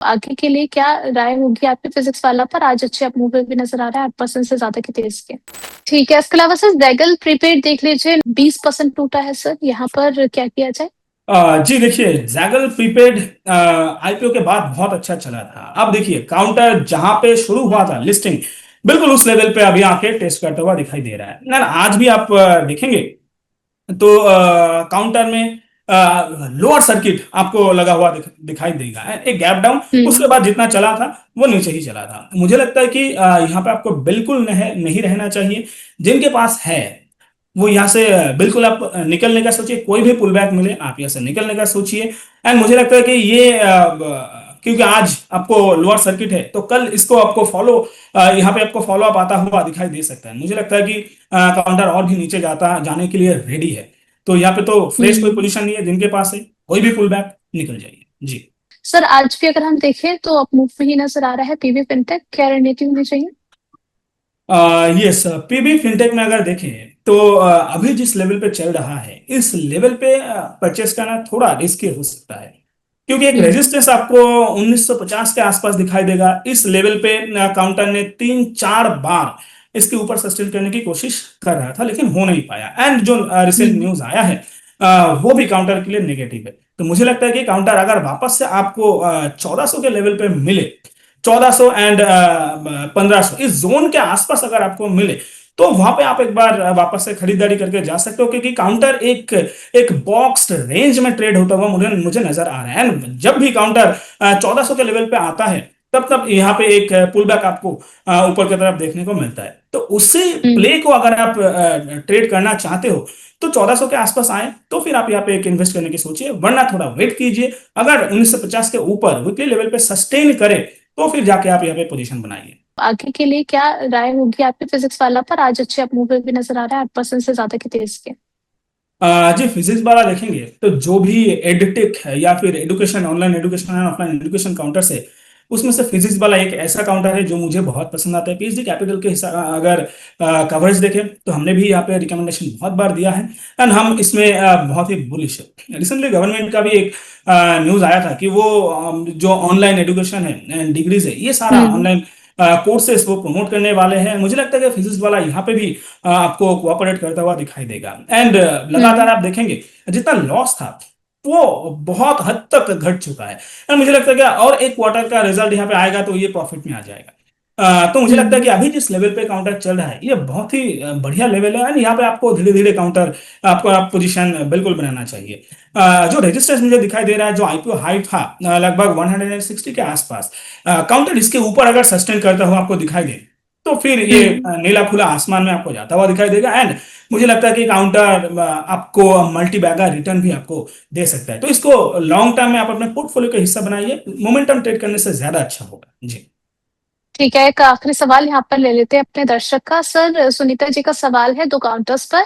आगे के लिए क्या राय होगी आपकी फिजिक्स वाला पर? आज अच्छे अप मूव भी नजर आ रहा है 8% से ज्यादा की तेज के। ठीक है, इसके अलावा सर रेगल प्रीपेड देख लीजिए, 20% टूटा है सर, यहाँ पर क्या किया जाए? जी देखिए, जैगल प्रीपेड आईपीओ के बाद बहुत अच्छा चला था। अब देखिए काउंटर जहां पे शुरू हुआ था लिस्टिंग, बिल्कुल उस लेवल पे अभी आके टेस्ट करता हुआ दिखाई दे रहा है ना। आज भी आप देखेंगे तो काउंटर में लोअर सर्किट आपको लगा हुआ दिखाई देगा, एक गैप डाउन। हम्म। उसके बाद जितना चला था वो नीचे ही चला था। मुझे लगता है कि यहाँ पे आपको बिल्कुल नहीं रहना चाहिए। जिनके पास है वो यहाँ से बिल्कुल आप निकलने का सोचिए। कोई भी पुल बैक मिले आप यहाँ से निकलने का सोचिए। एंड मुझे लगता है कि ये क्योंकि आज आपको लोअर सर्किट है तो कल इसको आपको यहाँ पे आपको फॉलो अप आता हुआ दिखाई दे सकता है। मुझे लगता है कि काउंटर और भी नीचे जाने के लिए रेडी है। तो यहाँ पे तो फ्रेश कोई हम्म। पोजीशन नहीं है। जिनके पास है कोई भी पुल बैक निकल जाइए जी। सर आज भी अगर हम देखें तो अप मूव में ही नजर आ रहा है पीवी फिनटेक, क्या रणनीति होनी चाहिए? यस, पीबी फिनटेक में अगर देखें तो अभी जिस लेवल पे चल रहा है इस लेवल पे परचेस करना थोड़ा रिस्की हो सकता है। क्योंकि एक हम्म। रेजिस्टेंस आपको 1950 के आसपास दिखाई देगा। इस लेवल पे काउंटर ने 3-4 बार इसके ऊपर सस्टेन करने की कोशिश कर रहा था लेकिन हो नहीं पाया। एंड जो रिसेंट हम्म। न्यूज आया है वो भी काउंटर के लिए नेगेटिव है। तो मुझे लगता है कि काउंटर अगर वापस से आपको 1400 के लेवल पे मिले, 1400 एंड 1500 इस जोन के आसपास अगर आपको मिले तो वहां पे आप एक बार वापस से खरीदारी करके जा सकते हो। क्योंकि काउंटर एक एक बॉक्स रेंज में ट्रेड होता हुआ मुझे मुझे नजर आ रहा है। जब भी काउंटर 1400 के लेवल पे आता है तब तब यहाँ पे एक पुल बैक आपको ऊपर की तरफ देखने को मिलता है। तो उसी हम्म। प्ले को अगर आप ट्रेड करना चाहते हो तो 1400 के आसपास आए तो फिर आप यहाँ पे एक इन्वेस्ट करने की सोचिए, वरना थोड़ा वेट कीजिए। अगर 1950 के ऊपर वीकली लेवल पे सस्टेन करे तो फिर जाके आप यहाँ पे पोजीशन बनाइए। आगे के लिए क्या राय होगी आपकी फिजिक्स वाला पर? आज अच्छे अप मूव भी नजर आ रहा है 8% से ज्यादा की तेज के। जी फिजिक्स वाला देखेंगे तो जो भी एडटेक है या फिर education, online education and offline education counters है उसमें से फिजिक्स वाला एक ऐसा काउंटर है जो मुझे बहुत पसंद आता है। पीएचडी कैपिटल के हिसाब अगर कवरेज देखें तो हमने भी यहाँ पे रिकमेंडेशन बहुत बार दिया है। एंड हम इसमें बहुत ही बुलिश है। रिसेंटली गवर्नमेंट का भी एक न्यूज आया था कि वो जो ऑनलाइन एडुकेशन है, डिग्रीज है, ये सारा हम्म। ऑनलाइन कोर्सेस वो प्रमोट करने वाले हैं। मुझे लगता है कि फिजिक्स वाला यहाँ पे भी आपको कोऑपरेट करता हुआ दिखाई देगा। एंड लगातार हम्म। आप देखेंगे जितना लॉस था वो बहुत हद तक घट चुका है। एंड मुझे लगता है कि और एक क्वार्टर का रिजल्ट यहाँ पे आएगा तो ये प्रॉफिट में आ जाएगा। तो मुझे लगता है हम्म। कि अभी जिस लेवल पे काउंटर चल रहा है ये बहुत ही बढ़िया लेवल है। एंड यहाँ पे आपको धीरे धीरे काउंटर आपको आप पोजीशन बिल्कुल बनाना चाहिए। जो रजिस्टर्स मुझे दिखाई दे रहा है, जो आईपीओ हाई था लगभग 160 के आसपास, काउंटर इसके ऊपर अगर सस्टेन करता हुआ आपको दिखाई दे तो फिर ये हम्म। नीला खुला आसमान में आपको जाता हुआ दिखाई देगा। एंड मुझे लगता है कि काउंटर आपको मल्टी बैगर रिटर्न भी आपको दे सकता है। तो इसको लॉन्ग टर्म में आप अपने पोर्टफोलियो का हिस्सा बनाइए। मोमेंटम ट्रेड करने से ज्यादा अच्छा होगा जी। ठीक है, एक आखिरी सवाल यहाँ पर ले लेते हैं अपने दर्शक का। सर सुनीता जी का सवाल है दो काउंटर्स पर,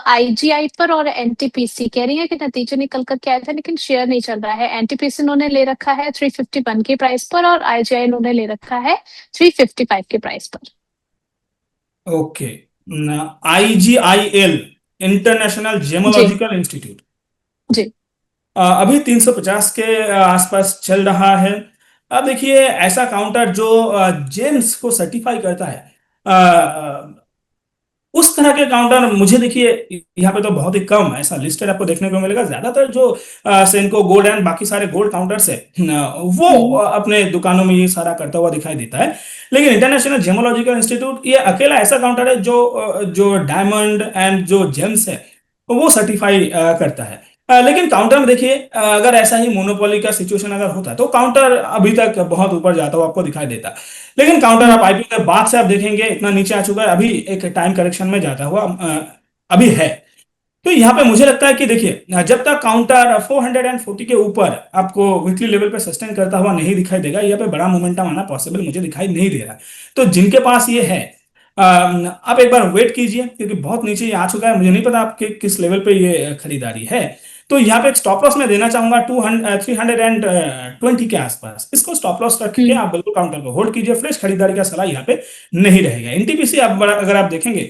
आईजीआई पर और एनटीपीसी। कह रही है कि नतीजे निकल कर के आए थे लेकिन शेयर नहीं चल रहा है। एनटीपीसी उन्होंने ले रखा है 351 की प्राइस पर और आईजीआई उन्होंने ले रखा है 355 की प्राइस पर। ओके, IGIL, इंटरनेशनल जी। जेमोलॉजिकल इंस्टीट्यूट, जी। अभी 350 के आसपास चल रहा है। अब देखिए ऐसा काउंटर जो जेम्स को सर्टिफाई करता है, उस तरह के काउंटर मुझे देखिए यहाँ पे तो बहुत ही कम ऐसा लिस्टेड आपको देखने को मिलेगा। ज्यादातर जो सेनको गोल्ड एंड बाकी सारे गोल्ड काउंटर्स है वो हम्म। अपने दुकानों में ये सारा करता हुआ दिखाई देता है। लेकिन इंटरनेशनल जेमोलॉजिकल इंस्टीट्यूट ये अकेला ऐसा काउंटर है जो जो डायमंड एंड जो जेम्स है वो सर्टिफाई करता है। लेकिन काउंटर में देखिए अगर ऐसा ही मोनोपोली का सिचुएशन अगर होता तो काउंटर अभी तक बहुत ऊपर जाता हुआ आपको दिखाई देता। लेकिन काउंटर आप हम्म। आईपीओ के बाद से आप देखेंगे इतना नीचे आ चुका है। अभी एक टाइम करेक्शन में जाता हुआ अभी है। तो यहाँ पे मुझे लगता है कि देखिए जब तक काउंटर 440 के ऊपर आपको वीकली लेवल पे सस्टेन करता हुआ नहीं दिखाई देगा यहाँ पे बड़ा मोमेंटम आना पॉसिबल मुझे दिखाई नहीं दे रहा। तो जिनके पास ये है आप एक बार वेट कीजिए क्योंकि बहुत नीचे ये आ चुका है। मुझे नहीं पता आपके किस लेवल पे ये खरीदारी है। तो यहाँ पे एक स्टॉप लॉस मैं देना चाहूंगा 320 के आसपास। इसको स्टॉप लॉस रख के हम्म। आप बिल्कुल काउंटर को होल्ड कीजिए। फ्रेश खरीदारी का सलाह यहाँ पे नहीं रहेगा। एनटीपीसी आप अगर आप देखेंगे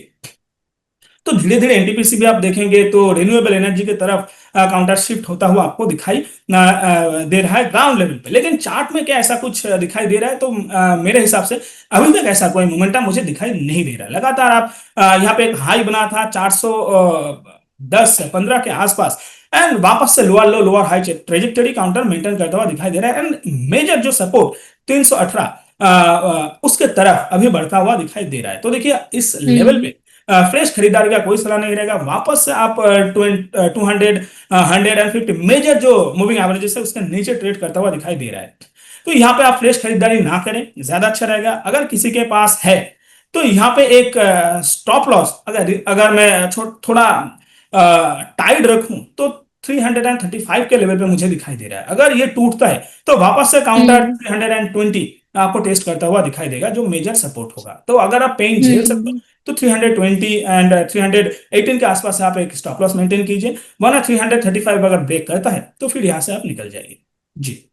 तो धीरे धीरे एनटीपीसी भी आप देखेंगे तो रिन्यूएबल एनर्जी की तरफ काउंटर शिफ्ट होता हुआ आपको दिखाई दे रहा है ग्राउंड लेवल पे। लेकिन चार्ट में क्या ऐसा कुछ दिखाई दे रहा है? तो मेरे हिसाब से अभी तक ऐसा कोई मोमेंटम मुझे दिखाई नहीं दे रहा है। लगातार आप यहाँ पे एक हाई बना था 410-15 के आसपास, एंड वापस से lower high trajectory counter maintain करता हुआ दिखाई दे रहा है, एंड मेजर जो सपोर्ट 318 उसके तरफ अभी बढ़ता हुआ दिखाई दे रहा है। तो देखिए इस लेवल पे फ्रेश खरीदारी का कोई सलाह नहीं रहेगा। वापस से आप 200 150 मेजर जो मूविंग एवरेजेस है उसके नीचे ट्रेड करता हुआ दिखाई दे रहा है। तो यहाँ पे आप फ्रेश खरीदारी ना करें, ज्यादा अच्छा रहेगा। अगर किसी के पास है तो यहाँ पे एक स्टॉप लॉस अगर अगर मैं थोड़ा टाइड रखूं तो 335 के लेवल पे मुझे दिखाई दे रहा है। अगर ये टूटता है तो वापस से काउंटर हम्म 320 आपको टेस्ट करता हुआ दिखाई देगा, जो मेजर सपोर्ट होगा। तो अगर आप पेन झेल सकते हो हम्म तो 320 एंड 318 के आसपास आप एक स्टॉप लॉस मेंटेन कीजिए, वरना 335 अगर ब्रेक करता है तो फिर यहां से आप निकल जाइए। जी।